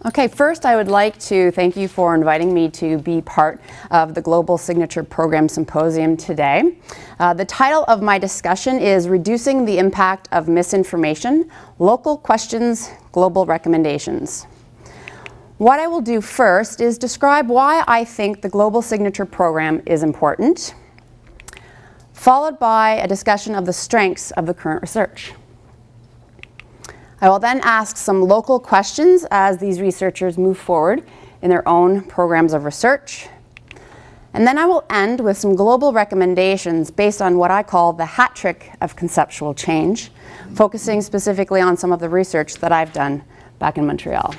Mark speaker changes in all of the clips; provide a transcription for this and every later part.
Speaker 1: Okay, first I would like to thank you for inviting me to be part of the Global Signature Program Symposium today. The title of my discussion is Reducing the Impact of Misinformation, Local Questions, Global Recommendations. What I will do first is describe why I think the Global Signature Program is important, followed by a discussion of the strengths of the current research. I will then ask some local questions as these researchers move forward in their own programs of research. And then I will end with some global recommendations based on what I call the hat trick of conceptual change, focusing specifically on some of the research that I've done back in Montreal.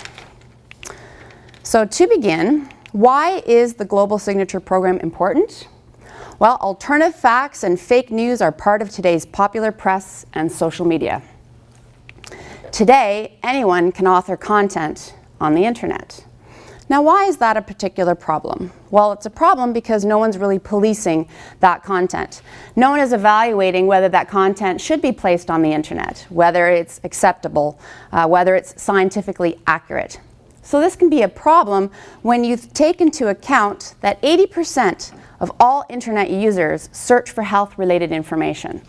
Speaker 1: So to begin, why is the Global Signature Program important? Well, alternative facts and fake news are part of today's popular press and social media. Today, anyone can author content on the internet. Now, why is that a particular problem? Well, it's a problem because no one's really policing that content. No one is evaluating whether that content should be placed on the internet, whether it's acceptable, whether it's scientifically accurate. So this can be a problem when you take into account that 80% of all internet users search for health-related information.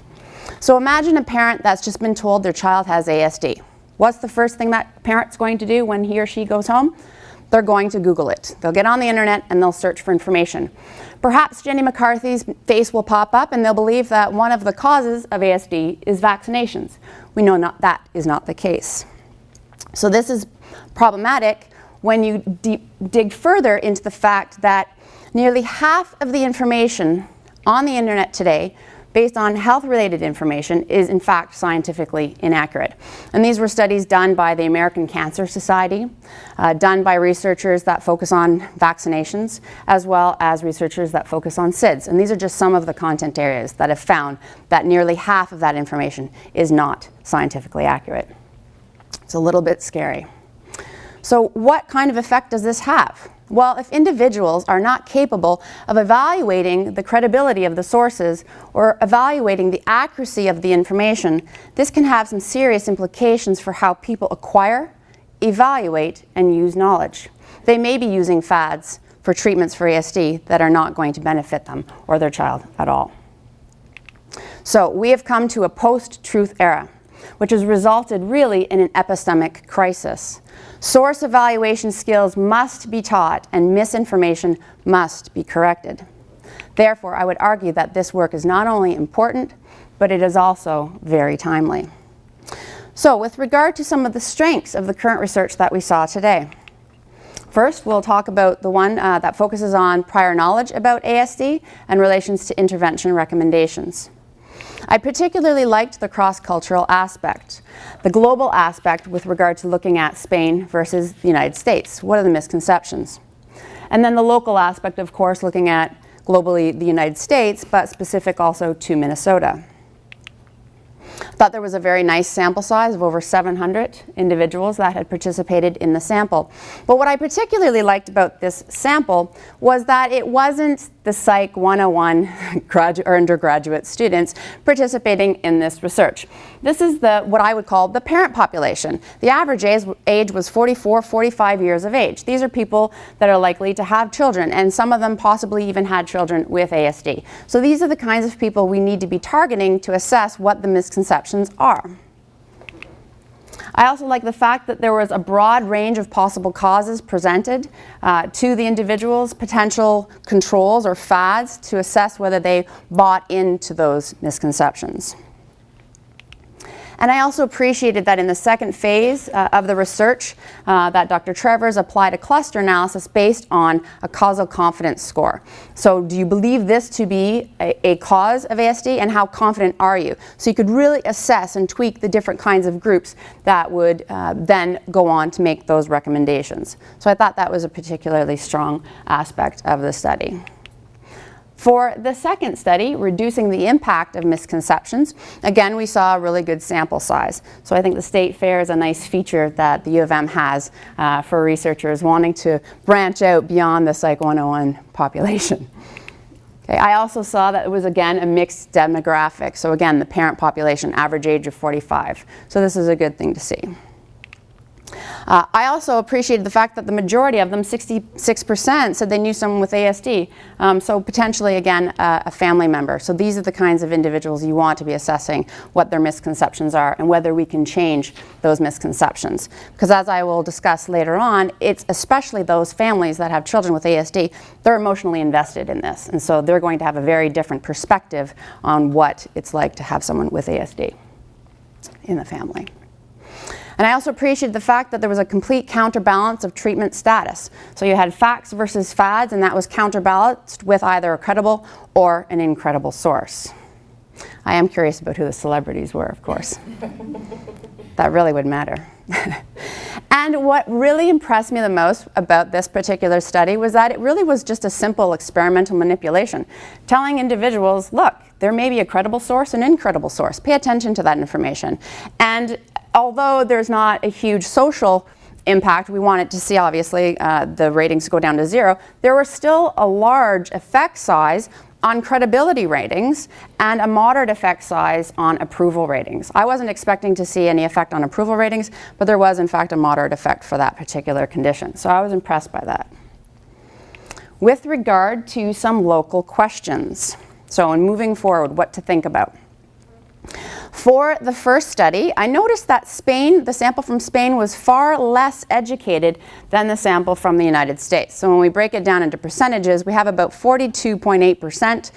Speaker 1: So imagine a parent that's just been told their child has ASD. What's the first thing that parent's going to do when he or she goes home? They're going to Google it. They'll get on the internet and they'll search for information. Perhaps Jenny McCarthy's face will pop up and they'll believe that one of the causes of ASD is vaccinations. We know that is not the case. So this is problematic when you dig further into the fact that nearly half of the information on the internet today based on health-related information is in fact scientifically inaccurate. And these were studies done by the American Cancer Society, done by researchers that focus on vaccinations, as well as researchers that focus on SIDS. And these are just some of the content areas that have found that nearly half of that information is not scientifically accurate. It's a little bit scary. So what kind of effect does this have? Well, if individuals are not capable of evaluating the credibility of the sources or evaluating the accuracy of the information, this can have some serious implications for how people acquire, evaluate, and use knowledge. They may be using fads for treatments for ASD that are not going to benefit them or their child at all. So we have come to a post-truth era, which has resulted really in an epistemic crisis. Source evaluation skills must be taught and misinformation must be corrected. Therefore, I would argue that this work is not only important, but it is also very timely. So with regard to some of the strengths of the current research that we saw today, first, we'll talk about the one that focuses on prior knowledge about ASD and relations to intervention recommendations. I particularly liked the cross-cultural aspect, the global aspect with regard to looking at Spain versus the United States. What are the misconceptions? And then the local aspect, of course, looking at globally the United States, but specific also to Minnesota. I thought there was a very nice sample size of over 700 individuals that had participated in the sample. But what I particularly liked about this sample was that it wasn't the Psych 101 graduate or undergraduate students participating in this research. This is what I would call the parent population. The average age was 44, 45 years of age. These are people that are likely to have children, and some of them possibly even had children with ASD. So these are the kinds of people we need to be targeting to assess what the misconceptions are. I also like the fact that there was a broad range of possible causes presented to the individuals, potential controls or fads to assess whether they bought into those misconceptions. And I also appreciated that in the second phase of the research that Dr. Trevors applied a cluster analysis based on a causal confidence score. So do you believe this to be a cause of ASD, and how confident are you? So you could really assess and tweak the different kinds of groups that would then go on to make those recommendations. So I thought that was a particularly strong aspect of the study. For the second study, reducing the impact of misconceptions, again, we saw a really good sample size. So I think the State Fair is a nice feature that the U of M has for researchers wanting to branch out beyond the Psych 101 population. Okay, I also saw that it was, again, a mixed demographic. So again, the parent population, average age of 45. So this is a good thing to see. I also appreciated the fact that the majority of them, 66%, said they knew someone with ASD. So potentially, again, a family member. So these are the kinds of individuals you want to be assessing what their misconceptions are and whether we can change those misconceptions. Because as I will discuss later on, it's especially those families that have children with ASD, they're emotionally invested in this. And so they're going to have a very different perspective on what it's like to have someone with ASD in the family. And I also appreciated the fact that there was a complete counterbalance of treatment status. So you had facts versus fads, and that was counterbalanced with either a credible or an incredible source. I am curious about who the celebrities were, of course. That really would matter. And what really impressed me the most about this particular study was that it really was just a simple experimental manipulation, telling individuals, look, there may be a credible source and an incredible source. Pay attention to that information. And although there's not a huge social impact, we wanted to see, obviously, the ratings go down to 0, there was still a large effect size on credibility ratings and a moderate effect size on approval ratings. I wasn't expecting to see any effect on approval ratings, but there was in fact a moderate effect for that particular condition. So I was impressed by that. With regard to some local questions, so in moving forward, what to think about. For the first study, I noticed that Spain, the sample from Spain, was far less educated than the sample from the United States. So when we break it down into percentages, we have about 42.8%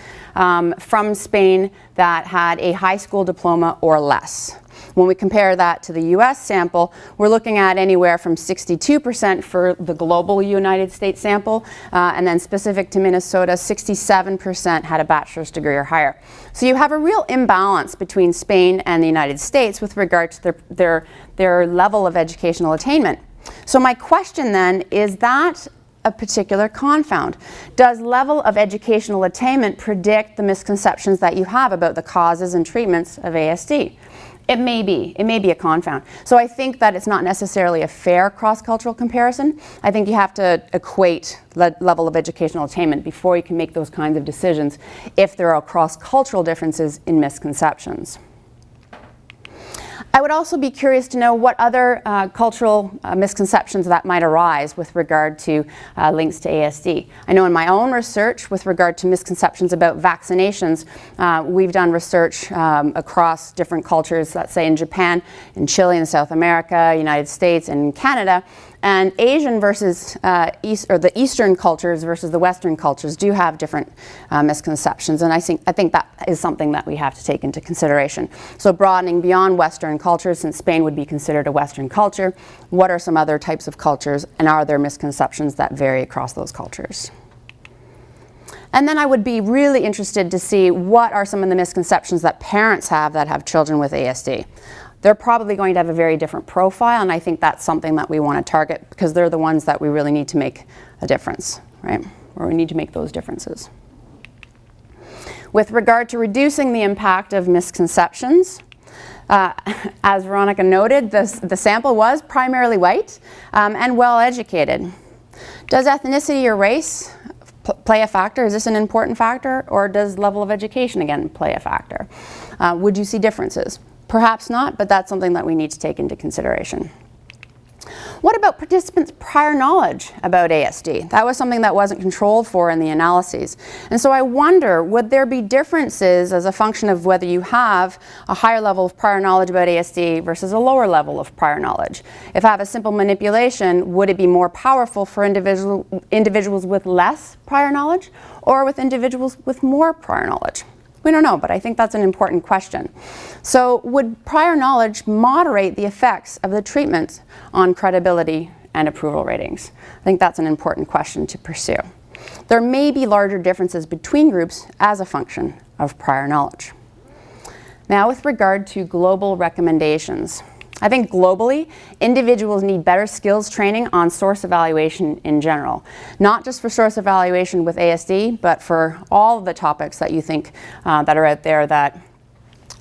Speaker 1: from Spain that had a high school diploma or less. When we compare that to the US sample, we're looking at anywhere from 62% for the global United States sample, and then specific to Minnesota, 67% had a bachelor's degree or higher. So you have a real imbalance between Spain and the United States with regard to their level of educational attainment. So my question then, is that a particular confound? Does level of educational attainment predict the misconceptions that you have about the causes and treatments of ASD? It may be a confound. So I think that it's not necessarily a fair cross-cultural comparison. I think you have to equate level of educational attainment before you can make those kinds of decisions if there are cross-cultural differences in misconceptions. I would also be curious to know what other cultural misconceptions that might arise with regard to links to ASD. I know in my own research with regard to misconceptions about vaccinations, we've done research across different cultures, let's say in Japan, in Chile, in South America, United States, and Canada. And Asian versus the Eastern cultures versus the Western cultures do have different misconceptions, and I think that is something that we have to take into consideration. So broadening beyond Western cultures, since Spain would be considered a Western culture, what are some other types of cultures, and are there misconceptions that vary across those cultures? And then I would be really interested to see what are some of the misconceptions that parents have that have children with ASD. They're probably going to have a very different profile, and I think that's something that we want to target because they're the ones that we really need to make a difference, right? Or we need to make those differences. With regard to reducing the impact of misconceptions, as Veronica noted, the sample was primarily white and well educated. Does ethnicity or race play a factor? Is this an important factor, or does level of education again play a factor? Would you see differences? Perhaps not, but that's something that we need to take into consideration. What about participants' prior knowledge about ASD? That was something that wasn't controlled for in the analyses. And so I wonder, would there be differences as a function of whether you have a higher level of prior knowledge about ASD versus a lower level of prior knowledge? If I have a simple manipulation, would it be more powerful for individuals with less prior knowledge or with individuals with more prior knowledge? We don't know, but I think that's an important question. So would prior knowledge moderate the effects of the treatments on credibility and approval ratings? I think that's an important question to pursue. There may be larger differences between groups as a function of prior knowledge. Now, with regard to global recommendations, I think globally, individuals need better skills training on source evaluation in general. Not just for source evaluation with ASD, but for all of the topics that you think that are out there that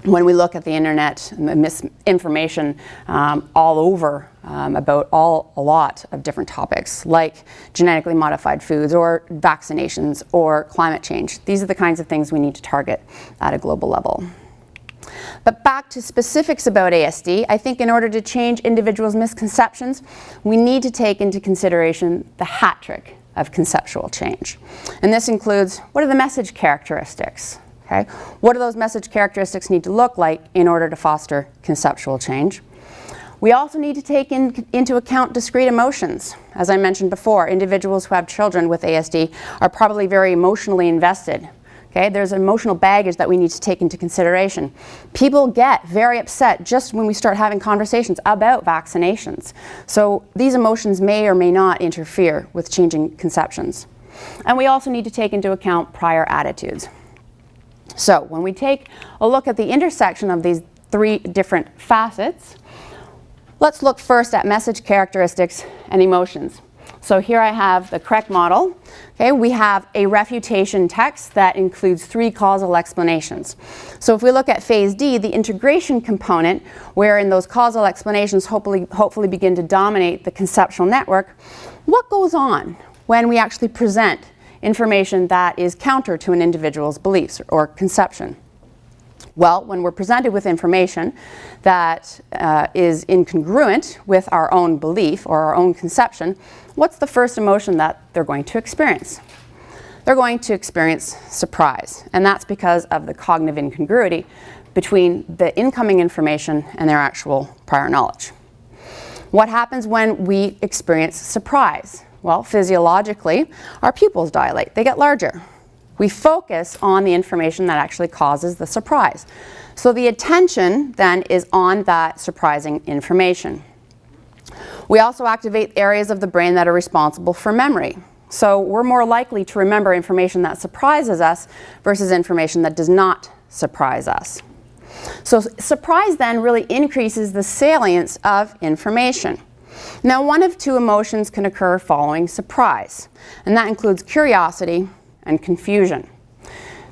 Speaker 1: when we look at the internet, misinformation all over about a lot of different topics, like genetically modified foods or vaccinations or climate change. These are the kinds of things we need to target at a global level. But back to specifics about ASD, I think in order to change individuals' misconceptions, we need to take into consideration the hat trick of conceptual change. And this includes, what are the message characteristics? Okay? What do those message characteristics need to look like in order to foster conceptual change? We also need to take into account discrete emotions. As I mentioned before, individuals who have children with ASD are probably very emotionally invested. Okay? There's emotional baggage that we need to take into consideration. People get very upset just when we start having conversations about vaccinations. So these emotions may or may not interfere with changing conceptions. And we also need to take into account prior attitudes. So when we take a look at the intersection of these three different facets, let's look first at message characteristics and emotions. So here I have the correct model. Okay, we have a refutation text that includes three causal explanations. So if we look at phase D, the integration component, wherein those causal explanations hopefully begin to dominate the conceptual network, what goes on when we actually present information that is counter to an individual's beliefs or conception? Well, when we're presented with information that is incongruent with our own belief or our own conception, what's the first emotion that they're going to experience? They're going to experience surprise, and that's because of the cognitive incongruity between the incoming information and their actual prior knowledge. What happens when we experience surprise? Well, physiologically, our pupils dilate, they get larger. We focus on the information that actually causes the surprise. So the attention then is on that surprising information. We also activate areas of the brain that are responsible for memory. So we're more likely to remember information that surprises us versus information that does not surprise us. So surprise then really increases the salience of information. Now, one of two emotions can occur following surprise, and that includes curiosity and confusion.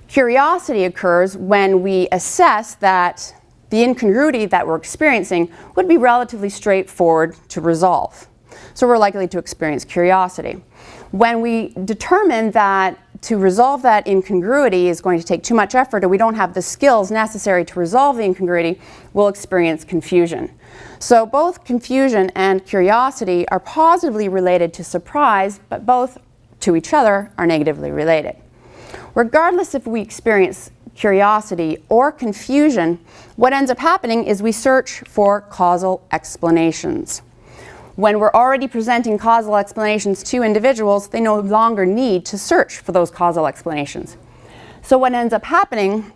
Speaker 1: Curiosity occurs when we assess that the incongruity that we're experiencing would be relatively straightforward to resolve. So we're likely to experience curiosity. When we determine that to resolve that incongruity is going to take too much effort, or we don't have the skills necessary to resolve the incongruity, we'll experience confusion. So both confusion and curiosity are positively related to surprise, but both to each other are negatively related. Regardless if we experience curiosity or confusion, what ends up happening is we search for causal explanations. When we're already presenting causal explanations to individuals, they no longer need to search for those causal explanations. So what ends up happening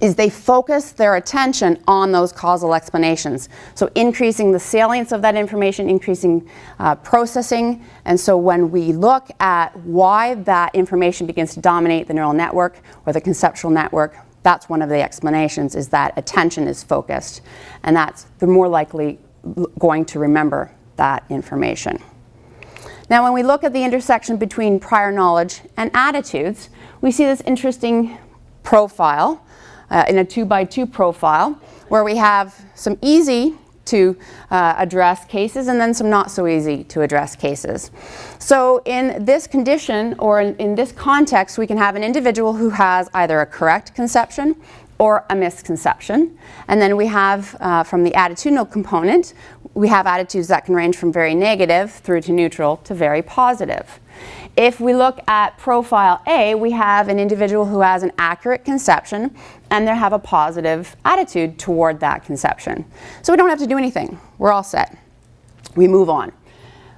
Speaker 1: is they focus their attention on those causal explanations. So increasing the salience of that information, increasing processing. And so when we look at why that information begins to dominate the neural network or the conceptual network, that's one of the explanations, is that attention is focused. And they're more likely going to remember that information. Now, when we look at the intersection between prior knowledge and attitudes, we see this interesting profile in a 2x2 profile where we have some easy to address cases and then some not so easy to address cases. So in this condition or in this context, we can have an individual who has either a correct conception or a misconception. And then we have, from the attitudinal component, we have attitudes that can range from very negative through to neutral to very positive. If we look at profile A, we have an individual who has an accurate conception and they have a positive attitude toward that conception. So we don't have to do anything. We're all set. We move on.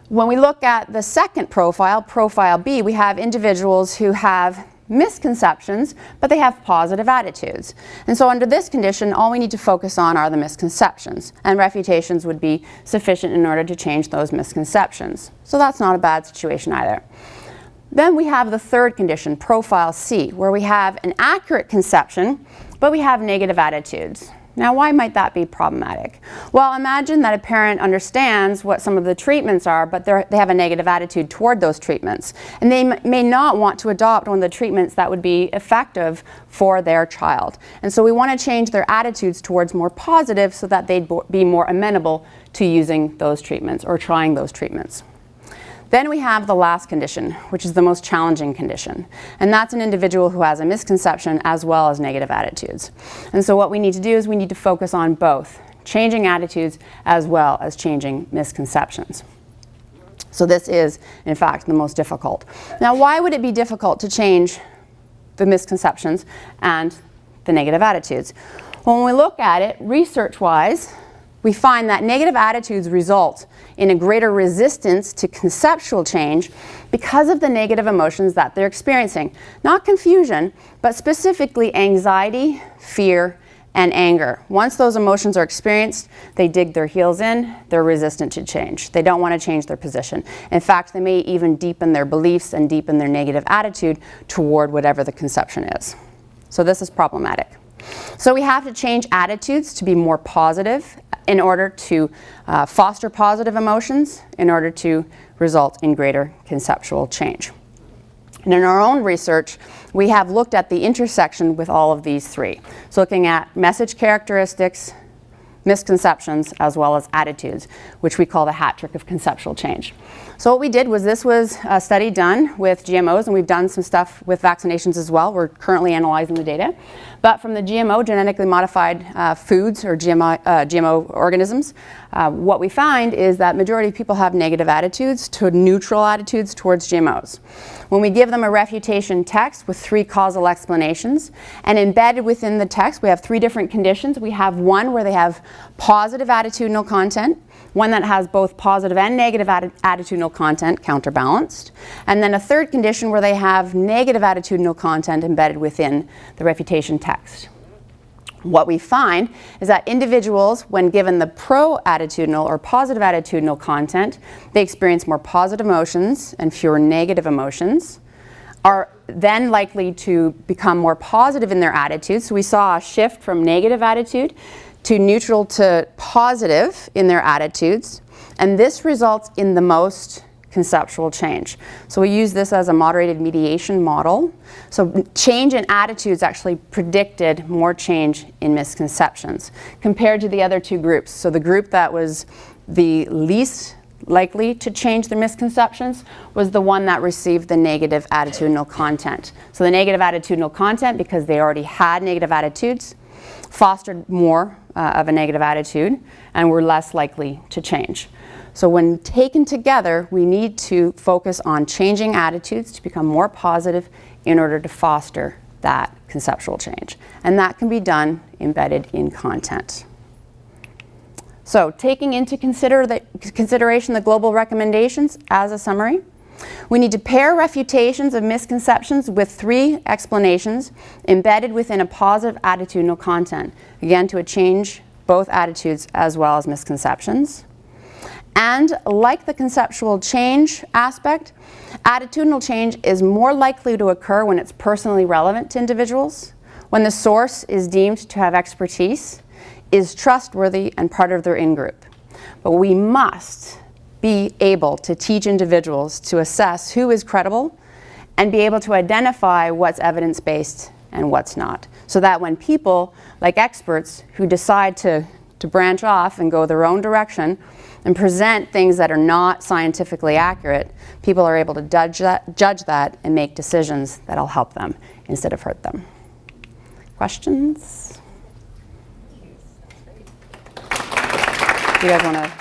Speaker 1: When we look at the second profile, profile B, we have individuals who have misconceptions, but they have positive attitudes. And so under this condition, all we need to focus on are the misconceptions, and refutations would be sufficient in order to change those misconceptions. So that's not a bad situation either. Then we have the third condition, profile C, where we have an accurate conception, but we have negative attitudes. Now, why might that be problematic? Well, imagine that a parent understands what some of the treatments are, but they have a negative attitude toward those treatments. And they may not want to adopt one of the treatments that would be effective for their child. And so we want to change their attitudes towards more positive so that they'd be more amenable to using those treatments or trying those treatments. Then we have the last condition, which is the most challenging condition. And that's an individual who has a misconception as well as negative attitudes. And so what we need to do is we need to focus on both, changing attitudes as well as changing misconceptions. So this is, in fact, the most difficult. Now, why would it be difficult to change the misconceptions and the negative attitudes? When we look at it, research-wise, we find that negative attitudes result in a greater resistance to conceptual change because of the negative emotions that they're experiencing. Not confusion, but specifically anxiety, fear, and anger. Once those emotions are experienced, they dig their heels in, they're resistant to change. They don't want to change their position. In fact, they may even deepen their beliefs and deepen their negative attitude toward whatever the conception is. So this is problematic. So we have to change attitudes to be more positive in order to foster positive emotions, in order to result in greater conceptual change. And in our own research, we have looked at the intersection with all of these three. So looking at message characteristics, misconceptions, as well as attitudes, which we call the hat trick of conceptual change. So what we did was, this was a study done with GMOs, and we've done some stuff with vaccinations as well. We're currently analyzing the data. But from the GMO, genetically modified foods, or GMO organisms, what we find is that majority of people have negative attitudes to neutral attitudes towards GMOs. When we give them a refutation text with 3 causal explanations, and embedded within the text we have 3 different conditions. We have one where they have positive attitudinal content, one that has both positive and negative attitudinal content counterbalanced, and then a third condition where they have negative attitudinal content embedded within the refutation text. What we find is that individuals, when given the pro-attitudinal or positive attitudinal content, they experience more positive emotions and fewer negative emotions, are then likely to become more positive in their attitudes. So we saw a shift from negative attitude to neutral to positive in their attitudes, and this results in the most conceptual change. So we use this as a moderated mediation model. So change in attitudes actually predicted more change in misconceptions compared to the other 2 groups. So the group that was the least likely to change their misconceptions was the one that received the negative attitudinal content. So the negative attitudinal content, because they already had negative attitudes, fostered more of a negative attitude and were less likely to change. So when taken together, we need to focus on changing attitudes to become more positive in order to foster that conceptual change. And that can be done embedded in content. So taking into consideration the global recommendations as a summary, we need to pair refutations of misconceptions with 3 explanations embedded within a positive attitudinal content, again to change both attitudes as well as misconceptions. And like the conceptual change aspect, attitudinal change is more likely to occur when it's personally relevant to individuals, when the source is deemed to have expertise, is trustworthy, and part of their in-group. But we must be able to teach individuals to assess who is credible and be able to identify what's evidence-based and what's not. So that when people, like experts, who decide to branch off and go their own direction and present things that are not scientifically accurate, people are able to judge that and make decisions that'll help them instead of hurt them. Questions? Do you guys want to